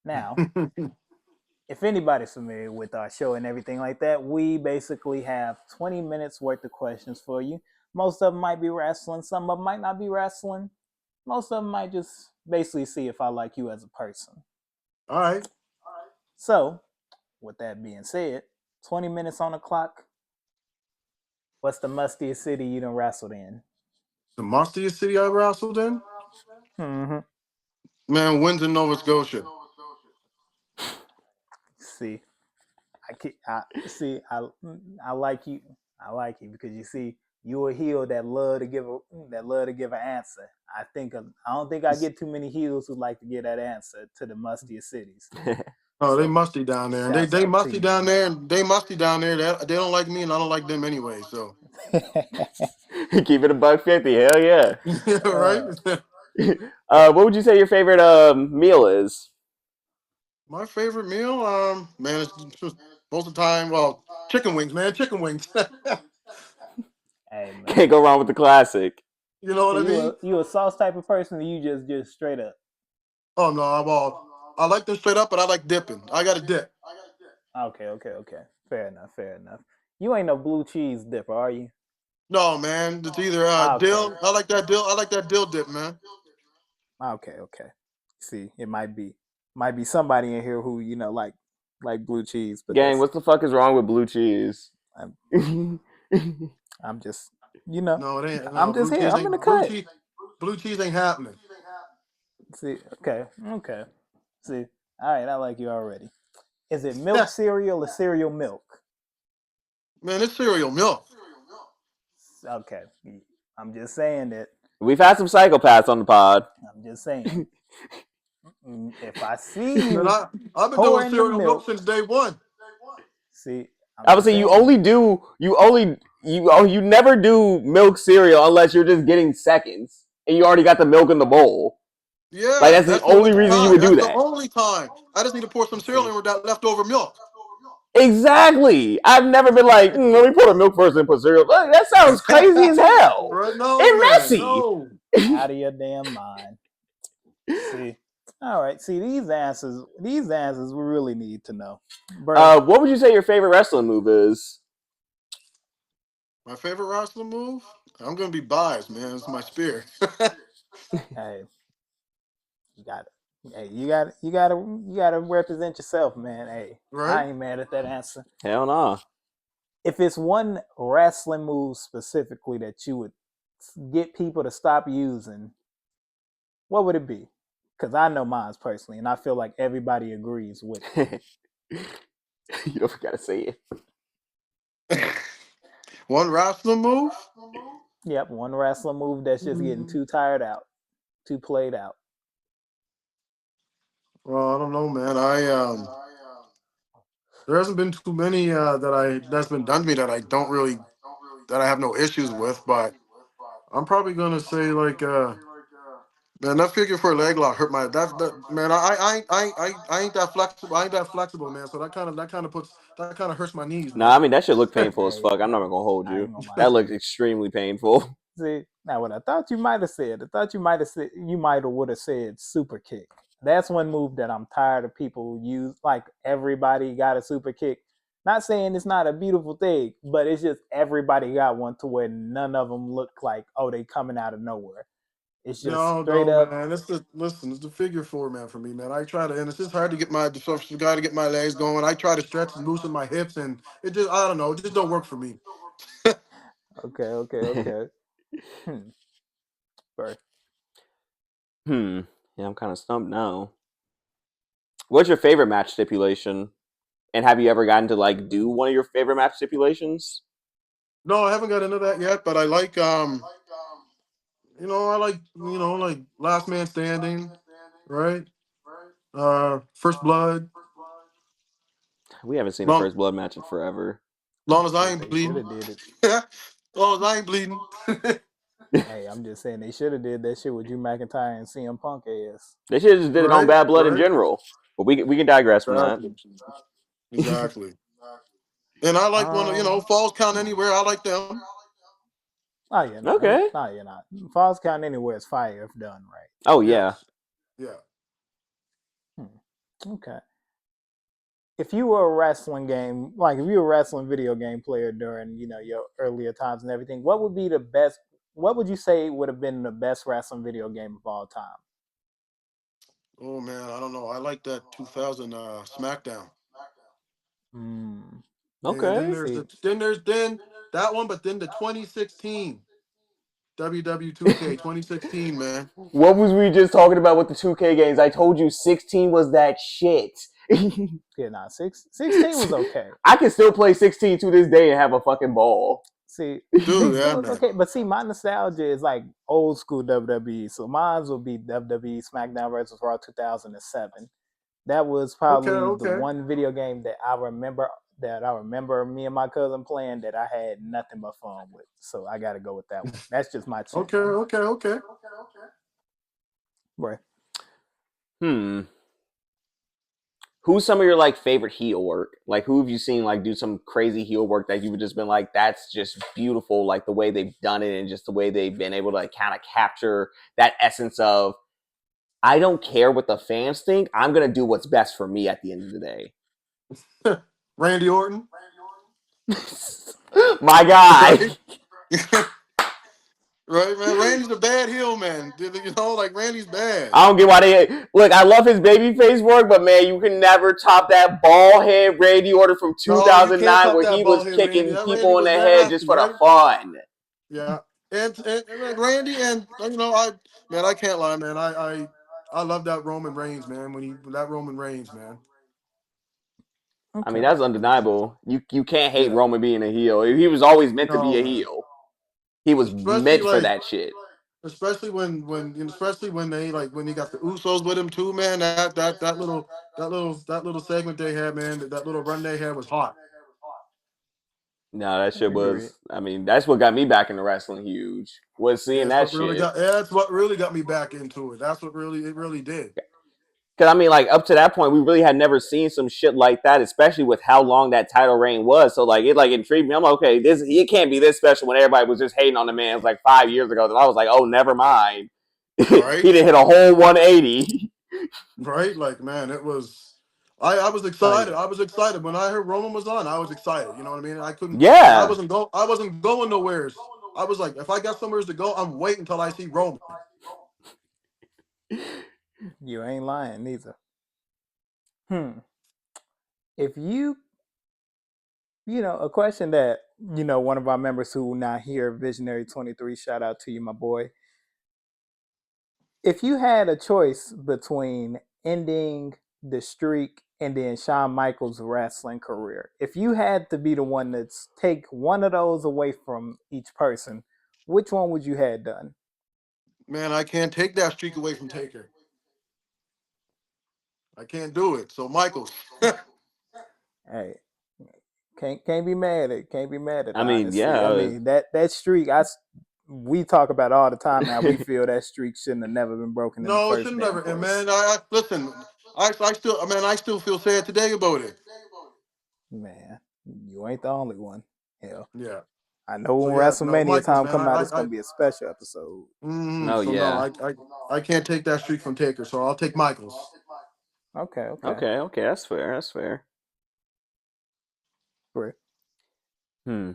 Now, if anybody's familiar with our show and everything like that, we basically have 20 minutes worth of questions for you. Most of them might be wrestling, some of them might not be wrestling. Most of them might just basically see if I like you as a person. All right. So, with that being said, 20 minutes on the clock. What's the mustiest city you done wrestled in? The mustiest city I wrestled in? Mm-hmm. Man, Windsor, Nova Scotia. See, I see. I like you. I like you because you see, you a heel that love to give an answer. I don't think I get too many heels who like to get that answer to the mustiest cities. Oh, they So, musty down there, and shouts they out to musty you, down there, and they musty down there. They don't like me, and I don't like them anyway. So, man. Keep it a $1.50. Hell yeah. yeah, right. uh, What would you say your favorite meal is? My favorite meal, man, it's just most of the time. Well, chicken wings, man, chicken wings. hey man. Can't go wrong with the classic. You know So what I mean? you a sauce type of person, or you just straight up? Oh no, I like them straight up, but I like dipping. I got to dip. Okay. Fair enough. Fair enough. You ain't no blue cheese dipper, are you? No, man, it's either Okay. dill. I like that dill. I like that dill dip, man. Okay. See, it might be somebody in here who like blue cheese, but Gang, that's what the fuck is wrong with blue cheese? um, I'm just, you know, No, it ain't. I'm No, just blue here. cheese I'm in the ain't blue cut. cheese. Blue cheese ain't happening. See, okay, okay. See, all right, I like you already. Is it milk cereal or cereal milk? Man, it's cereal milk. Okay, I'm just saying that. We've had some psychopaths on the pod. I'm just saying. If I see Man, you I've been doing pouring the cereal milk milk, since day one. see, I'm I would just say you saying. only do you never do milk cereal unless you're just getting seconds and you already got the milk in the bowl. Like Yeah, that's the that's the only only reason you time. would do That's the that. only time. I just need to pour some cereal See, in with that leftover milk. Exactly. I've never been like, let me pour the milk first and put cereal. Like, that sounds crazy as hell Right? No, and man. messy. No. out of your damn mind. See, all right. See, these answers we really need to know, bro. What would you say your favorite wrestling move is? My favorite wrestling move? I'm gonna be biased, man. It's my spear. Hey, you got it. Hey, you gotta represent yourself, man. Hey, Right? I ain't mad at that answer. Hell no. If it's one wrestling move specifically that you would get people to stop using, what would it be? Because I know mine's personally, and I feel like everybody agrees with it. You don't gotta say it. One wrestling move? Yep, one wrestling move that's just getting Mm. too tired out, too played out. Well, I don't know, man. There hasn't been too many that's been done to me that I don't really that I have no issues with, but I'm probably gonna say like man, that figure for a leg lock hurt my that man. I ain't that flexible. I ain't that flexible, man. So that kind of hurts my knees, Nah, I man. mean that shit look painful as Hey, fuck. I'm not gonna hold I you. ain't gonna lie That to looks you. extremely painful. See, now what I thought you might have said, I thought you might have would have said super kick. That's one move that I'm tired of people use. Like everybody got a super kick. Not saying it's not a beautiful thing, but it's just everybody got one to where none of them look like they coming out of nowhere. It's just No, straight no, up. man. It's the figure four, man, for me, man. I try to, and it's just hard to get my got to get my legs going. I try to stretch and loosen my hips, and it just I don't know, it just don't work for me. Okay, okay, okay. Hmm. Sorry. Hmm. Yeah, I'm kind of stumped now. What's your favorite match stipulation? And have you ever gotten to like do one of your favorite match stipulations? No, I haven't got into that yet, but I like I like like last man standing, right? First blood, We haven't seen a long first blood match in forever. long as I Shit, ain't they should bleeding, have did it. as long as I ain't bleeding. Hey, I'm just saying they should have did that shit with Drew McIntyre and CM Punk ass. They should have just did it on Right, Bad Blood in right, general. But we can digress from that. exactly, exactly. And I like when falls count anywhere. I like them. Oh yeah, no, Okay. no, you're not. Falls count anywhere is fire if done right. Oh yeah. Yes, yeah. Okay. If you were a wrestling game, like if you were a wrestling video game player during, your earlier times and everything, what would be the best? What would you say would have been the best wrestling video game of all time? Oh man, I don't know. I like that 2000 SmackDown. Hmm. And then Okay. there's See, then that one, but then the 2016 WW2K 2016, man. What was we just talking about with the 2K games? I told you 16 was that shit. yeah, nah, 16 was okay. I can still play 16 to this day and have a fucking ball. See, Dude, 16 yeah, was man. okay, but see, my nostalgia is like old school WWE. So mine will be WWE SmackDown versus Raw 2007. That was Okay, probably the okay. one video game that I remember me and my cousin playing that I had nothing but fun with. So I got to go with that one. That's just my two. Okay, okay, okay. Right. Hmm. Who's some of your like favorite heel work? Like who have you seen like do some crazy heel work that you've just been like, that's just beautiful, like the way they've done it and just the way they've been able to like, kind of capture that essence of I don't care what the fans think. I'm gonna do what's best for me at the end of the day. Randy Orton, My guy. right? Right, man. Randy's a bad heel, man. You know, like Randy's bad. I don't get why they look. I love his babyface work, but man, you can never top that ball head Randy Orton from No, you can't 2009, top where that he ball was here, Randy. kicking That Randy people in was the head just nasty, for the right? fun. Yeah. And Randy and you know, I can't lie, man. I love that Roman Reigns, man. That Roman Reigns, man. I mean, Okay. that's undeniable. You can't hate Yeah. Roman being a heel. He was always meant to be No, a man. heel. He was Especially meant for like that shit. especially especially when they like when he got the Usos with him too, man. That little segment they had, man. That little run they had was hot. No, that shit Agreed. was. I mean, that's what got me back into wrestling. Huge was Yeah, seeing that shit. that's what really got me back into it. That's what really did. Because I mean, like up to that point, we really had never seen some shit like that, especially with how long that title reign was. So like, it like intrigued me. I'm like, okay, this it can't be this special when everybody was just hating on the man. It was like 5 years ago. That I was like, oh, never mind. He Right? didn't hit a whole 180. Right? Like, man, it was. I was Oh excited. yeah. I was excited when I heard Roman was on. I was excited. You know what I mean? I couldn't, and Yeah, I wasn't going nowheres. I was like, if I got somewhere to go, I'm waiting until I see Roman. You ain't lying neither. Hmm. If you, a question that, one of our members who not here, Visionary 23, shout out to you, my boy. If you had a choice between ending the streak and then Shawn Michaels' wrestling career, if you had to be the one that's take one of those away from each person, which one would you have done? Man, I can't take that streak away from Taker. I can't do it. So Michaels. Hey, can't be mad at I mean, honestly. I yeah. mean that streak we talk about all the time how we feel that streak shouldn't have never been broken in the No, it first should damn never. And place. man, listen. I still feel sad today about it. Man, you ain't the only one. Hell, Yeah. I know So when yeah, no, WrestleMania Michaels, time man. come out, it's gonna be a special episode. No, So no, yeah. I can't take that streak from Taker. So I'll take Michaels. Okay, okay. Okay. That's fair. That's fair. Great. Hmm.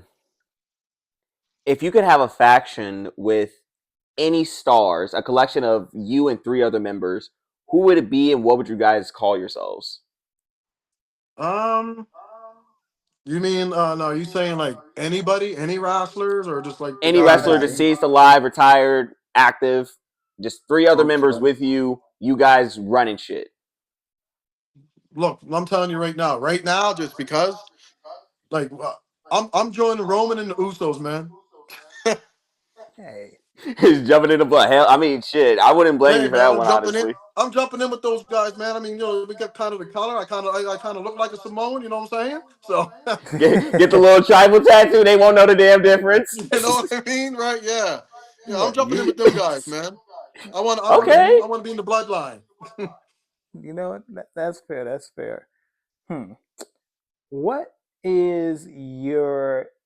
If you could have a faction with any stars, a collection of you and three other members, who would it be, and what would you guys call yourselves? Um, you mean no? You saying like anybody, any wrestlers, or just like the Any guys wrestler, that's Anybody. in? deceased, alive, retired, active, just three other members Okay. with you. You guys running shit. Look, I'm telling you right now, just because, like, I'm joining Roman and the Usos, man. Hey, He's jumping in the blood. Hell, I mean, shit. I wouldn't blame Hey you for man, that one, honestly. I'm jumping in with those guys, man. I mean, we got kind of the color. I kind of look like a Samoan. You know what I'm saying? So, Get the little tribal tattoo. They won't know the damn difference. you know what I mean, right? Yeah, yeah. I'm what? jumping in with them guys, man. Okay. I want to be in the bloodline. What? That's fair. That's fair. Hmm. What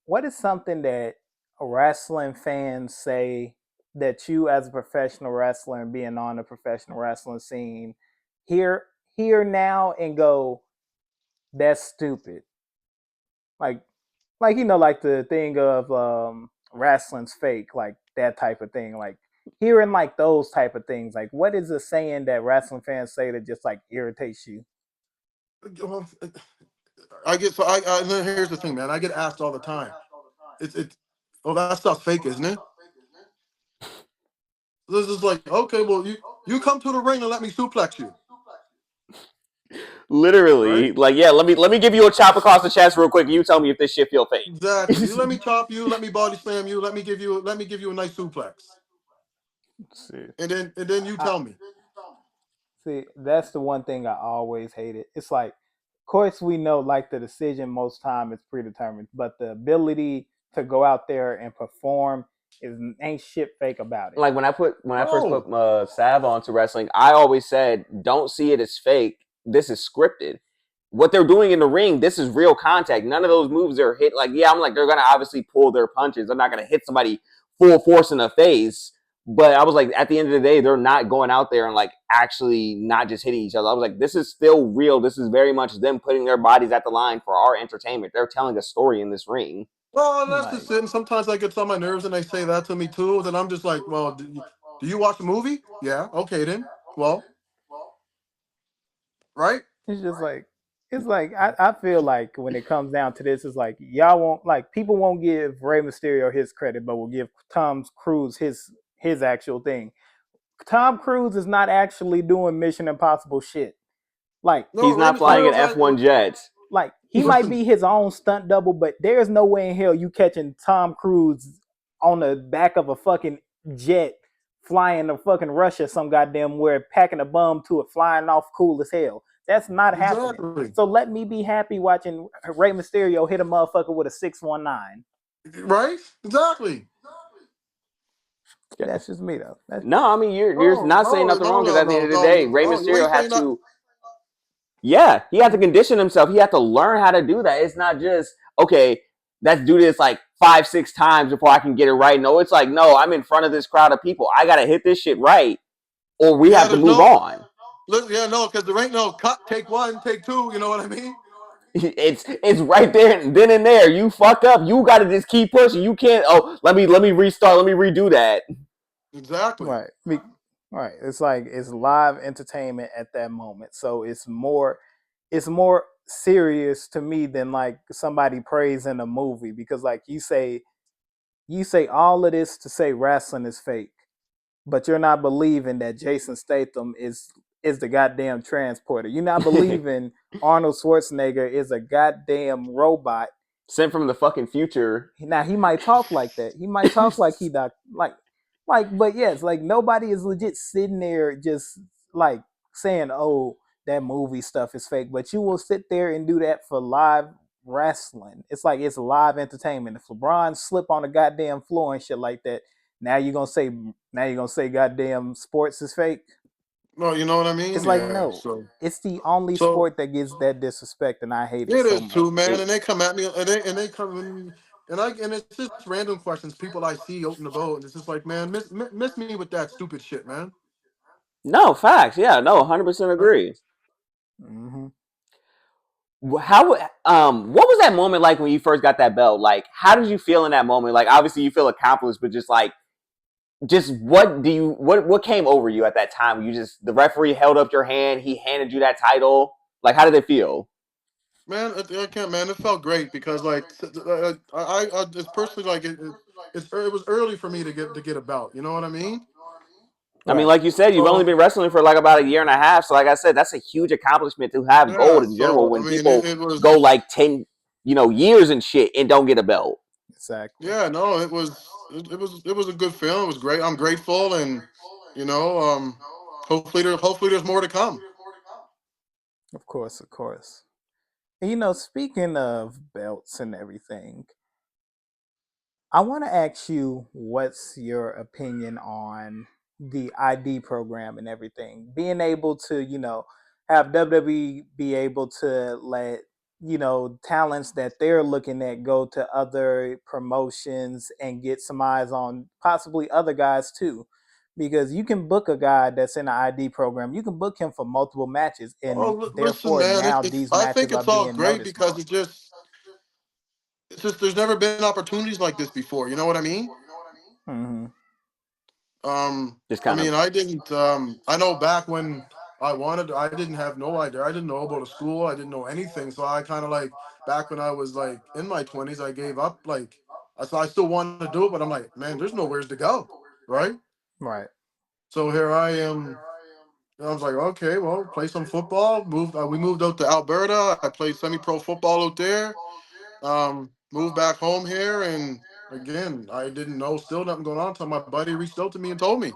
what is something that wrestling fans say that you as a professional wrestler and being on the professional wrestling scene hear hear now and go, that's stupid. Like like the thing of wrestling's fake, like that type of thing. Like hearing like those type of things. Like what is a saying that wrestling fans say that just like irritates you? Well, and then here's the thing, man. I get asked all the time. It's oh, that stuff's fake, isn't it? This is like, okay, well, you come to the ring and let me suplex you, right? Literally, like, yeah. Let me give you a chop across the chest real quick. And you tell me if this shit feel fake. Exactly. You let me chop you, let me body slam you, let me give you a nice suplex, See, and then you I, tell me. see, that's the one thing I always hated. It's like, of course, we know like the decision most time is predetermined, but the ability to go out there and perform is ain't shit fake about it. Like when I first No, put Sav onto wrestling, I always said, don't see it as fake. This is scripted. What they're doing in the ring, this is real contact. None of those moves are hit. Like, yeah, I'm like, they're gonna obviously pull their punches. They're not gonna hit somebody full force in the face. But I was like, at the end of the day, they're not going out there and like actually not just hitting each other. I was like, this is still real. This is very much them putting their bodies at the line for our entertainment. They're telling a story in this ring. Well, and that's Like just it. And sometimes I get on my nerves and they say that to me too. Then I'm just like, well, do you watch the movie? Yeah. Okay, then. Well, right? it's just like I feel like when it comes down to this, it's like y'all won't like people won't give Rey Mysterio his credit, but will give Tom Cruise his actual thing. Tom Cruise is not actually doing Mission Impossible shit. Like No, He's Rey not flying like an Mysterio's F1 jet. like he might listen. be his own stunt double, but there's no way in hell you catching Tom Cruise on the back of a fucking jet flying to fucking Russia some goddamn where packing a bomb to it flying off cool as hell. That's not happening. Exactly. So let me be happy watching Rey Mysterio hit a motherfucker with a 619. Right? Exactly. That's just me though. That's No, I mean you're No, not saying no, nothing no, wrong because no, at the no, end of the no, day, Rey no. You Mysterio ain't had saying that. to. Yeah, he had to condition himself. He had to learn how to do that. It's not just okay. Let's do this like 5, 6 times before I can get it right. No, it's like no. I'm in front of this crowd of people. I gotta hit this shit right, or we Yeah, have to there's move no. on. Listen, yeah, no, because there ain't no cut. Take one, take two. You know what I mean? It's right there, then and there. You fuck up. You gotta just keep pushing. You can't. Oh, let me restart. Let me redo that. Exactly. right. Right. It's like it's live entertainment at that moment. So it's more serious to me than like somebody praising a movie because like you say all of this to say wrestling is fake, but you're not believing that Jason Statham is the goddamn transporter. You're not believing Arnold Schwarzenegger is a goddamn robot. Sent from the fucking future. Now he might talk like that. He might talk like he doc but yes, like nobody is legit sitting there just like saying, "Oh, that movie stuff is fake." But you will sit there and do that for live wrestling. It's like it's live entertainment. If LeBron slip on the goddamn floor and shit like that, now you're gonna say goddamn sports is fake. No, you know what I mean? It's like Yeah. no, it's the only So sport that gets that disrespect, and I hate it it so is much. too, man. It, And they come at me, and they come and it's just random questions. People I see open the boat, and it's just like, man, miss me with that stupid shit, man. no facts. Yeah, no, 100% Right? agree. Hmm. How what was that moment like when you first got that belt? Like, how did you feel in that moment? Like, obviously you feel accomplished, but just like, just what came over you at that time? You just the referee held up your hand, he handed you that title. Like, how did it feel? Man, I can't, man. It felt great because like I it's personally like it was early for me to get a belt. You know what I mean? I mean, Right. like you said, you've only So been wrestling for like about a year and a half. So, like I said, that's a huge accomplishment to have yeah, gold in general. so I When mean people it go was like 10, years and shit and don't get a belt. Exactly. yeah, no, it was a good film. It was great. I'm grateful, and you know, hopefully there's more to come. Of course, of course. And, speaking of belts and everything, I want to ask you what's your opinion on the ID program and everything. Being able to, have WWE be able to let, talents that they're looking at go to other promotions and get some eyes on possibly other guys too. Because you can book a guy that's in an ID program, you can book him for multiple matches, Oh, and listen, therefore man, now it's these I think matches are it's all being great noticed because more. it's just there's never been opportunities like this before. You know what I mean? Hmm. Just I kind of mean, I didn't. I know back when I didn't have no idea. I didn't know about a school. I didn't know anything. So I kind of like back when I was like in my 20s, I gave up. Like, I still wanted to do it, but I'm like, man, there's nowheres to go, right? Right. So here I am. And I was like, okay, well, play some football. We moved out to Alberta. I played semi-pro football out there. Moved back home here, and again, I didn't know still nothing going on until my buddy reached out to me and told me.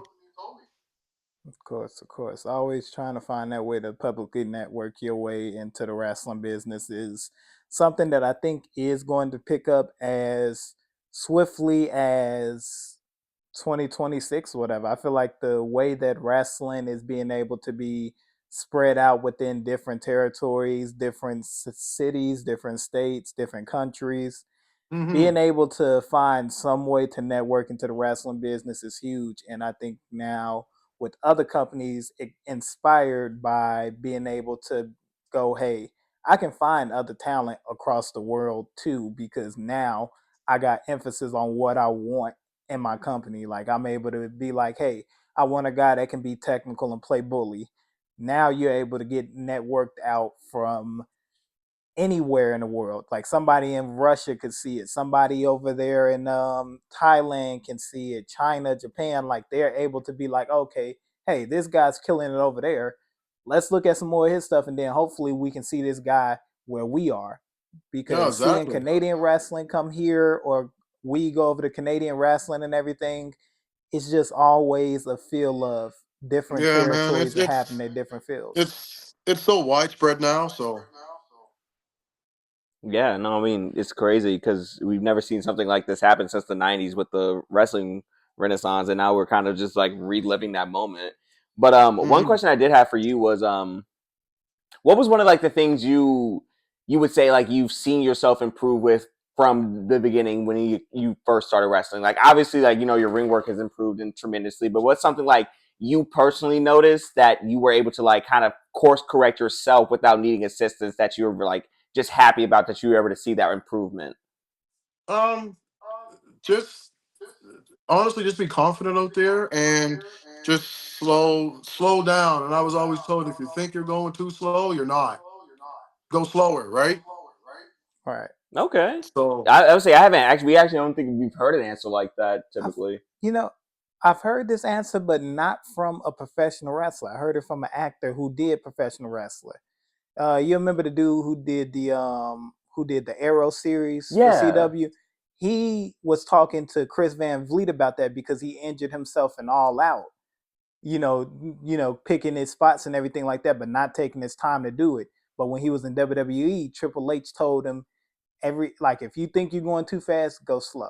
Of course, of course. Always trying to find that way to publicly network your way into the wrestling business is something that I think is going to pick up as swiftly as 2026, whatever. I feel like the way that wrestling is being able to be spread out within different territories, different cities, different states, different countries, Hmm. being able to find some way to network into the wrestling business is huge. And I think now with other companies inspired by being able to go, hey, I can find other talent across the world too, because now I got emphasis on what I want in my company. Like I'm able to be like, hey, I want a guy that can be technical and play bully. Now you're able to get networked out from anywhere in the world. Like somebody in Russia could see it. Somebody over there in Thailand can see it. China, Japan, like they're able to be like, okay, hey, this guy's killing it over there. Let's look at some more of his stuff, and then hopefully we can see this guy where we are. Yeah, Because seeing exactly. Canadian wrestling come here, or we go over to Canadian wrestling and everything, it's just always a feel of different Yeah, man. territories that happen in different fields. It's so widespread now. So Yeah, no, I mean it's crazy because we've never seen something like this happen since the '90s with the wrestling renaissance, and now we're kind of just like reliving that moment. But one hmm question I did have for you was what was one of like the things you would say like you've seen yourself improve with from the beginning when you first started wrestling? Like obviously like your ring work has improved tremendously, but what's something like you personally noticed that you were able to like kind of course correct yourself without needing assistance that you were like just happy about that you were able to see that improvement? um, just honestly, just be confident out there and just slow down. And I was always told if you think you're going too slow, you're not. Go slower, right? All right. Okay. So I would say I haven't actually. We actually don't think we've heard an answer like that I've, typically. you know, I've heard this answer, but not from a professional wrestler. I heard it from an actor who did professional wrestler. You remember the dude who did the Arrow series for Yeah. CW? He was talking to Chris Van Vliet about that because he injured himself in All Out. Picking his spots and everything like that, but not taking his time to do it. But when he was in WWE, Triple H told him if you think you're going too fast, go slow.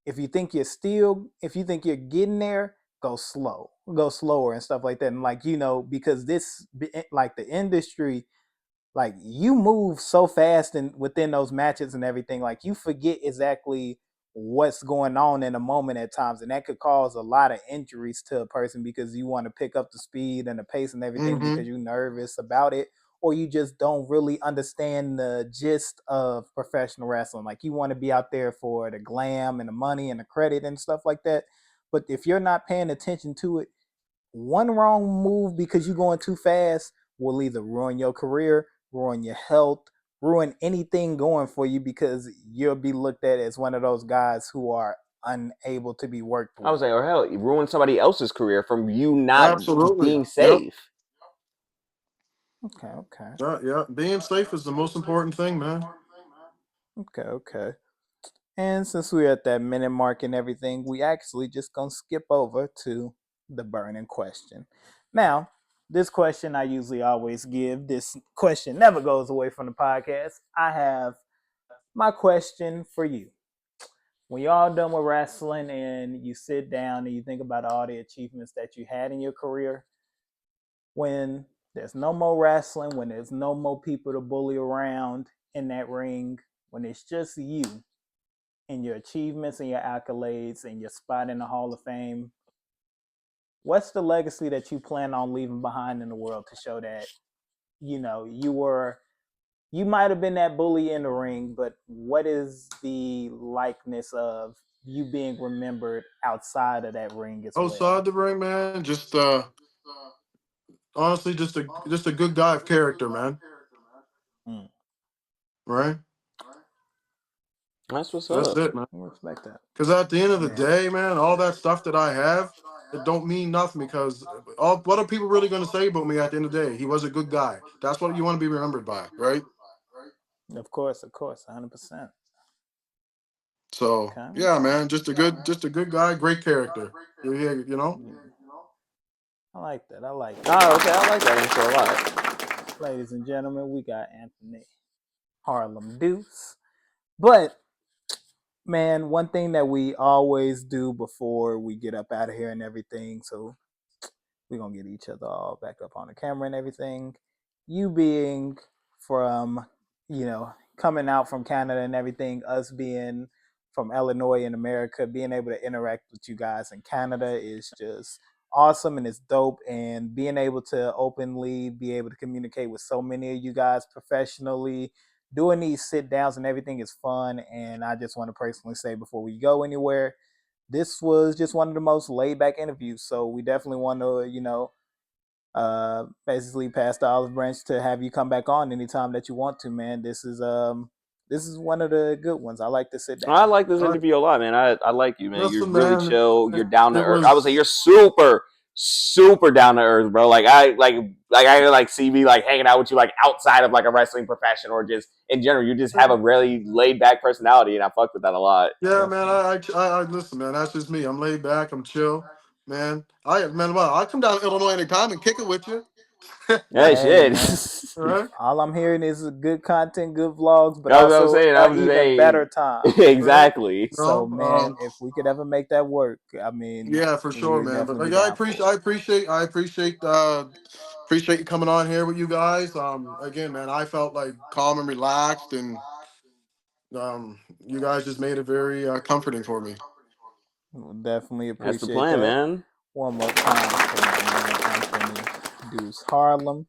If you think you're getting there, go slower and stuff like that. And because like the industry, like you move so fast and within those matches and everything, like you forget exactly what's going on in a moment at times, and that could cause a lot of injuries to a person because you want to pick up the speed and the pace and everything hmm because you're nervous about it, or you just don't really understand the gist of professional wrestling. Like you want to be out there for the glam and the money and the credit and stuff like that, but if you're not paying attention to it, one wrong move because you're going too fast will either ruin your career, ruin your health, ruin anything going for you because you'll be looked at as one of those guys who are unable to be worked I with. was like, or hell, you ruined somebody else's career from you not absolutely. being Yep. safe. Okay, okay, Yeah, yeah. Being safe is the most important thing, man. okay. And since we're at that minute mark and everything, we actually just gonna skip over to the burning question. Now, this question I usually always give. This question never goes away from the podcast. I have my question for you. When you're all done with wrestling and you sit down and you think about all the achievements that you had in your career, when there's no more wrestling, when there's no more people to bully around in that ring, when it's just you and your achievements and your accolades and your spot in the Hall of Fame, what's the legacy that you plan on leaving behind in the world to show that, you might have been that bully in the ring, but what is the likeness of you being remembered outside of that ring as well? Outside the ring, man, just honestly, just a good guy of character, man. Mm, Right? That's what's That's up. it, man. I respect that. Because at the end of the Yeah. day, man, all that stuff that I have, it don't mean nothing because what are people really going to say about me at the end of the day? He was a good guy. That's what you want to be remembered by, right? Of course, 100%. So Okay. yeah, man, just a good guy, great character. Yeah, you know. Mm, I like that. I like Oh, that. okay. I like that answer a lot. Ladies and gentlemen, we got Anthony Harlem Deuce. But man, one thing that we always do before we get up out of here and everything, so we're gonna get each other all back up on the camera and everything. You being from, coming out from Canada and everything, us being from Illinois in America, being able to interact with you guys in Canada is just awesome and it's dope. And being able to openly be able to communicate with so many of you guys professionally doing these sit downs and everything is fun. And I just want to personally say before we go anywhere, this was just one of the most laid back interviews. So we definitely want to, basically pass the olive branch to have you come back on anytime that you want to, man. This is one of the good ones. I like to sit I down. like this All right. interview a lot, man. I like you, man. You're Listen, really man. chill. You're down to It earth. I would say was. you're super down to earth, bro. I like see me like hanging out with you like outside of like a wrestling profession or just in general. You just have a really laid back personality, and I fuck with that a lot. Yeah, man. Definitely. I listen, man. That's just me. I'm laid back. I'm chill, man. Well, I come down to Illinois anytime and kick it with you. Hey, Hey shit. man, All right. all I'm hearing is good content, good vlogs, but That's what I'm also saying. I an was just even saying better time. Right. exactly. So No. man, if we could ever make that work, I mean, Yeah, for sure, we'd man. But definitely be like, down for it. appreciate you coming on here with you guys. Again, man, I felt like calm and relaxed, and you guys just made it very comforting for me. We'll definitely That's the appreciate plan, that. man. One more time for my man Anthony Deuce Harlem.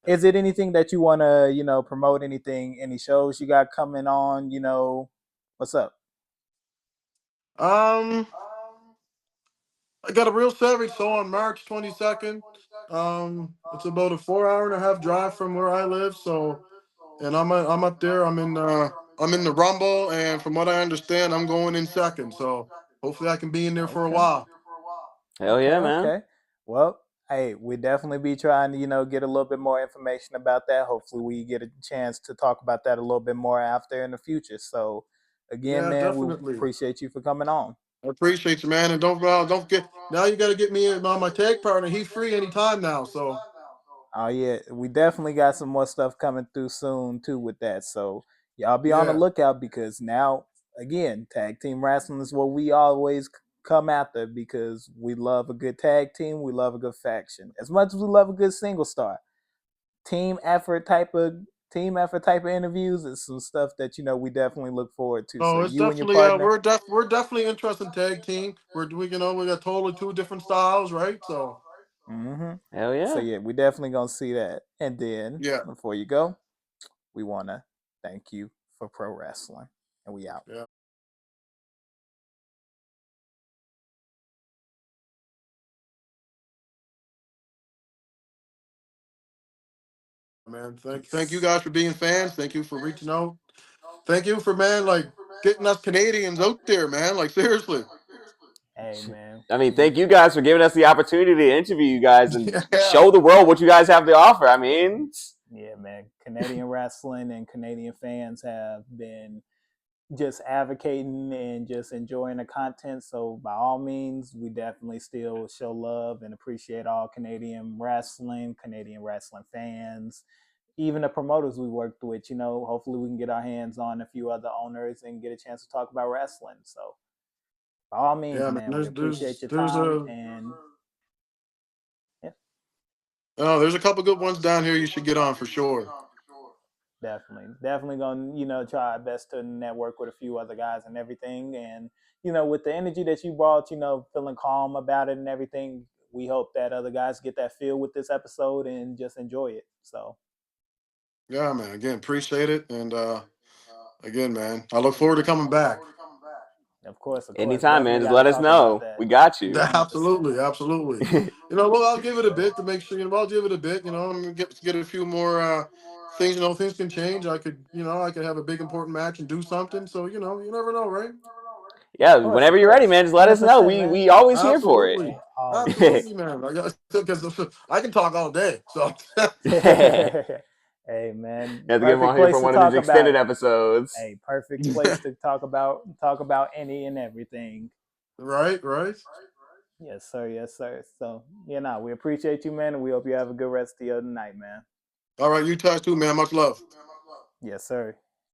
Is it anything that you want to, promote? Anything, any shows you got coming on? What's up? Um, I got a real savage show on March 22nd. It's about a 4 hour and a half drive from where I live. So, and I'm up there. I'm in the Rumble, and from what I understand, I'm going in second. So hopefully I can be in there for a Okay. while. Hell Okay, yeah, man. okay. Well, hey, we definitely be trying to, get a little bit more information about that. Hopefully, we get a chance to talk about that a little bit more after in the future. So, again, Yeah, man, we definitely. appreciate you for coming on. I appreciate you, man. And don't get now. You got to get me my tag partner. He's free anytime now. So Oh yeah, we definitely got some more stuff coming through soon too with that. So y'all be on the yeah. lookout because now again, tag team wrestling is what we always come after because we love a good tag team, we love a good faction. As much as we love a good single star, team effort type of interviews is some stuff that we definitely look forward to. So Oh, it's you and your definitely partner, we're definitely interested in tag team. We got totally two different styles, right? So hmm Hell so yeah. yeah, we definitely gonna see that. And then yeah, before you go, we wanna thank you for pro wrestling, and we out. yeah, man. Thank you Peace. guys for being fans. Thank you for reaching out. Thank you for man like getting us Canadians out there, man. Like seriously. Hey man, I mean, thank you guys for giving us the opportunity to interview you guys and Yeah. show the world what you guys have to offer. I mean, yeah man, Canadian wrestling and Canadian fans have been just advocating and just enjoying the content. So by all means, we definitely still show love and appreciate all Canadian wrestling fans, even the promoters we worked with. Hopefully we can get our hands on a few other owners and get a chance to talk about wrestling. So by all means, Yeah, man. man, we appreciate your There's time a and yeah, oh, there's a couple good ones down here you should get on for sure. definitely gonna try our best to network with a few other guys and everything. And with the energy that you brought, feeling calm about it and everything, we hope that other guys get that feel with this episode and just enjoy it. So Yeah, man. Again, appreciate it. And again, man, I look forward to coming back. of course, anytime, man. definitely Just got to let us talk about know. that. We got you. 100%. Absolutely, absolutely. Well, I'll give it a bit to make sure. I'll give it a bit. And get a few more things. Things can change. I could have a big important match and do something. So you never know, right? Yeah, Of whenever you're ready, course, man, just let us know. 100%, We man. always here for it. Absolutely, Hey, always. absolutely, man. Because I can talk all day. So You Hey, man, have to get him perfect on here place for to one of these talk about. extended episodes. Hey, perfect place to talk about any and everything. right, right. Yes, sir. Yes, sir. So, we appreciate you, man, and we hope you have a good rest of your night, man. All right, you touch too, man. Much love. Yes, sir.